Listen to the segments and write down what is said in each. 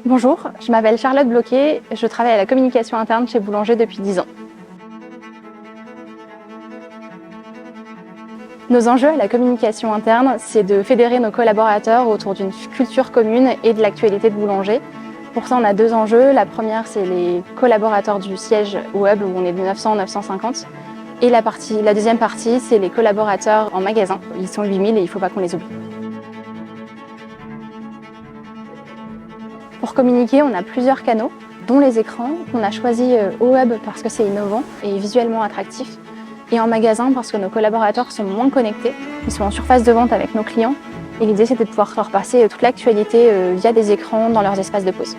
Bonjour, je m'appelle Charlotte Bloquet, je travaille à la communication interne chez Boulanger depuis 10 ans. Nos enjeux à la communication interne, c'est de fédérer nos collaborateurs autour d'une culture commune et de l'actualité de Boulanger. Pour ça, on a deux enjeux. La première, c'est les collaborateurs du siège web où on est de 900-950. Et la deuxième partie, c'est les collaborateurs en magasin. Ils sont 8000 et il ne faut pas qu'on les oublie. Pour communiquer, on a plusieurs canaux, dont les écrans, qu'on a choisi au web parce que c'est innovant et visuellement attractif, et en magasin parce que nos collaborateurs sont moins connectés, ils sont en surface de vente avec nos clients, et l'idée c'est de pouvoir leur passer toute l'actualité via des écrans dans leurs espaces de pause.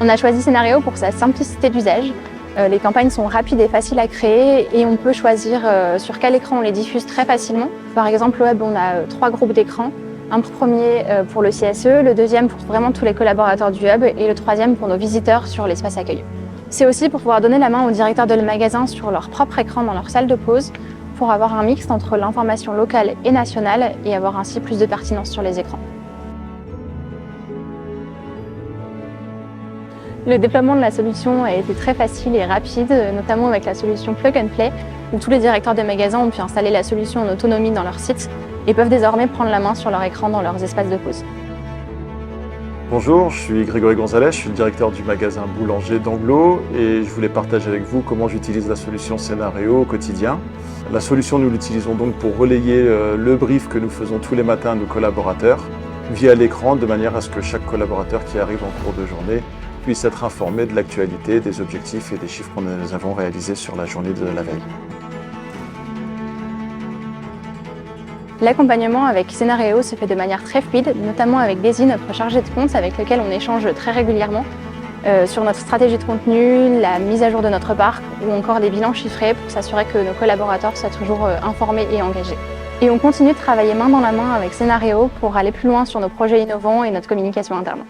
On a choisi Scenario pour sa simplicité d'usage. Les campagnes sont rapides et faciles à créer et on peut choisir sur quel écran on les diffuse très facilement. Par exemple, au web, on a 3 groupes d'écrans. Un premier pour le CSE, le deuxième pour vraiment tous les collaborateurs du hub et le troisième pour nos visiteurs sur l'espace accueil. C'est aussi pour pouvoir donner la main aux directeurs de magasin sur leur propre écran dans leur salle de pause pour avoir un mix entre l'information locale et nationale et avoir ainsi plus de pertinence sur les écrans. Le déploiement de la solution a été très facile et rapide, notamment avec la solution Plug and Play, où tous les directeurs de magasins ont pu installer la solution en autonomie dans leur site et peuvent désormais prendre la main sur leur écran dans leurs espaces de pause. Bonjour, je suis Grégory Gonzalez, je suis le directeur du magasin Boulanger d'Anglo et je voulais partager avec vous comment j'utilise la solution Scenario au quotidien. La solution, nous l'utilisons donc pour relayer le brief que nous faisons tous les matins à nos collaborateurs via l'écran, de manière à ce que chaque collaborateur qui arrive en cours de journée puisse être informé de l'actualité, des objectifs et des chiffres que nous avons réalisés sur la journée de la veille. L'accompagnement avec Scenario se fait de manière très fluide, notamment avec Daisy, notre chargée de compte, avec lequel on échange très régulièrement sur notre stratégie de contenu, la mise à jour de notre parc ou encore des bilans chiffrés pour s'assurer que nos collaborateurs soient toujours informés et engagés. Et on continue de travailler main dans la main avec Scenario pour aller plus loin sur nos projets innovants et notre communication interne.